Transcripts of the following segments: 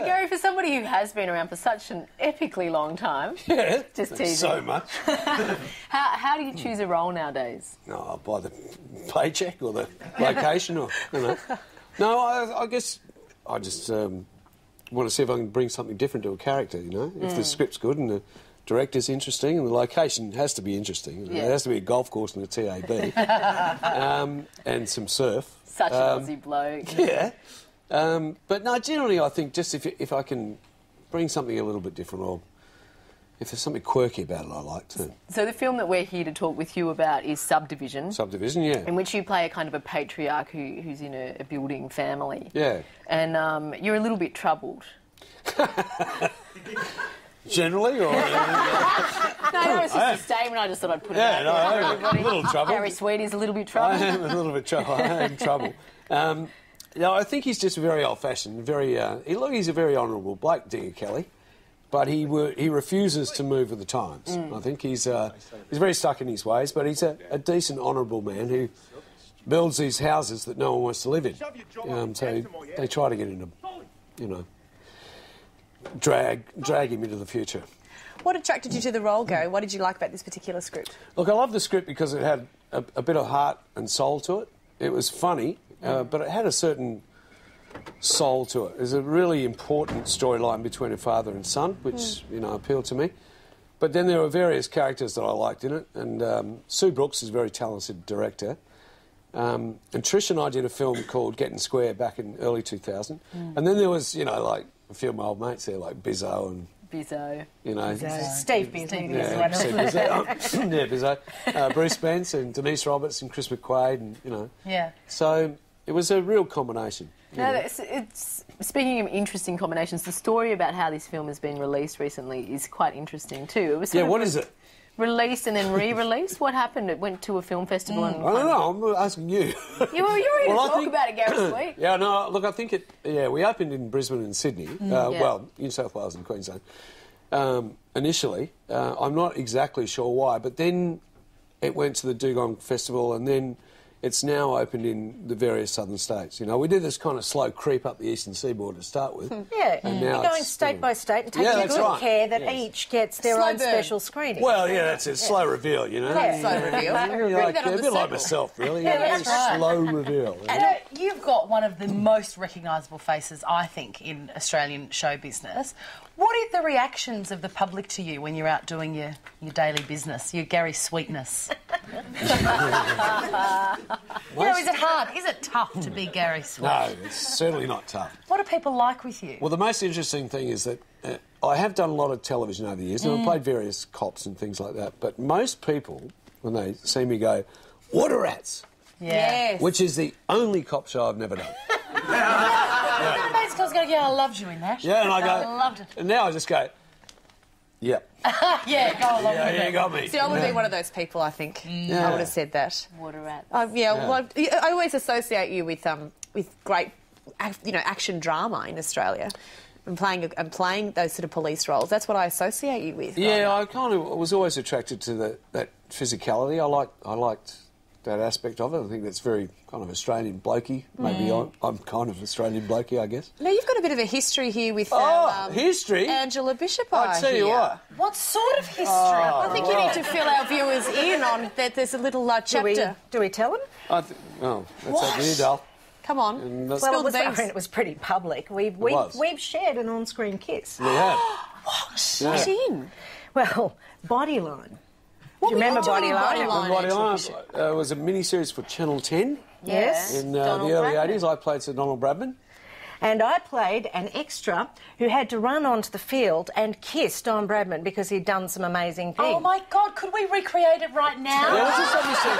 Now, Gary, for somebody who has been around for such an epically long time, just teasing. So much. How do you choose a role nowadays? Oh, by the paycheck or the location, or you know. No, I guess I just want to see if I can bring something different to a character. You know, if the script's good and the director's interesting and the location has to be interesting. Yeah. There has to be a golf course and a TAB, and some surf. Such an Aussie bloke. Yeah. But no, generally I think just if I can bring something a little bit different, or if there's something quirky about it, I like to. So the film that we're here to talk with you about is Subdivision. Subdivision, yeah. In which you play a kind of a patriarch who's in a building family. Yeah. And you're a little bit troubled. Generally, or... No, that was just a statement. I just thought I'd put it out there for everybody. A little trouble. Gary Sweety's a little bit troubled. I am a little bit trouble. I am trouble. No, I think he's just very old-fashioned. He's a very honourable bloke, Digger Kelly, but he refuses to move with the times. I think he's very stuck in his ways, but he's a decent, honourable man who builds these houses that no one wants to live in. So they try to get him to, you know, drag him into the future. What attracted you to the role, Gary? What did you like about this particular script? Look, I love the script because it had a bit of heart and soul to it. It was funny, but it had a certain soul to it. There's a really important storyline between a father and son, which, you know, appealed to me. But then there were various characters that I liked in it, and Sue Brooks is a very talented director. And Trish and I did a film called Getting Square back in early 2000. And then there was, you know, like a few of my old mates there, like Bizzo and... Bizzo. You know... Steve Bizzo. Yeah, Steve Bizzo. Yeah, Bizzo. Bruce Spence and Denise Roberts and Chris McQuaid and, you know... Yeah. So it was a real combination. Now, it's speaking of interesting combinations, the story about how this film has been released recently is quite interesting too. It was what is it? Released and then re-released? What happened? It went to a film festival and... I don't know, I'm asking you. You were here to talk about it, Gary Sweet. Yeah, no, look, I think we opened in Brisbane and Sydney, well, New South Wales and Queensland, initially. I'm not exactly sure why, but then it went to the Dugong Festival and then it's now opened in the various southern states. You know, we did this kind of slow creep up the eastern seaboard to start with. Yeah, you're going state by state and taking good care that each gets their own special screening. Well, yeah, that's it. Slow reveal, you know. Yeah. Slow reveal. A bit like myself, really. That's right. Slow reveal. And you've got one of the most recognisable faces, I think, in Australian show business. What are the reactions of the public to you when you're out doing your daily business, your Gary Sweetness? You know, is it hard? Is it tough to be Gary Sweet? No, it's certainly not tough. What do people like with you? Well, the most interesting thing is that I have done a lot of television over the years and I've played various cops and things like that, but most people, when they see me, go, "Water rats." Yes. Which is the only cop show I've never done. Most girls go, "Yeah, I loved you in that." Yeah, and I go... I loved it. And now I just go, "Yep." Yeah, go along with it. Yeah, you got me. See, I would be one of those people, I think. I would have said that. Water rats. Well, I always associate you with great, action drama in Australia. And playing those sort of police roles. That's what I associate you with. Yeah, I kind of was always attracted to that physicality. I liked that aspect of it. I think that's very kind of Australian blokey. Maybe I'm kind of Australian blokey, I guess. Now, you've got a bit of a history here with history? Angela Bishop. I'll tell you what. What sort of history? I think you need to fill our viewers in on that. There's a little chapter. Do we tell them? That's up to you, Dal. Come on. Well, it was pretty public. We've shared an on-screen kiss. We have. What in? Well, Bodyline. Do you remember Bodyline? Bodyline was a mini-series for Channel 10. Yes. In the early 80s, I played Sir Donald Bradman. And I played an extra who had to run onto the field and kiss Don Bradman because he'd done some amazing things. Oh, my God, could we recreate it right now? Yeah, let's just have you see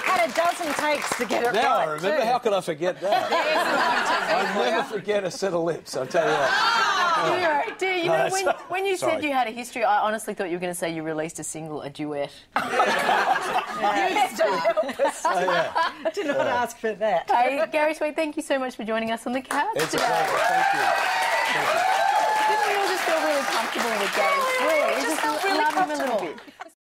Had a dozen takes to get it right. Now I remember. Too. How could I forget that? I'll never forget a set of lips, I'll tell you that. Dear, you know, when you said you had a history, I honestly thought you were going to say you released a single, a duet. Do not ask for that. Hey, Gary Sweet, thank you so much for joining us on the couch It's today. a pleasure. Thank you. Didn't we all just feel really comfortable with Gary Sweet? We just love him a little bit.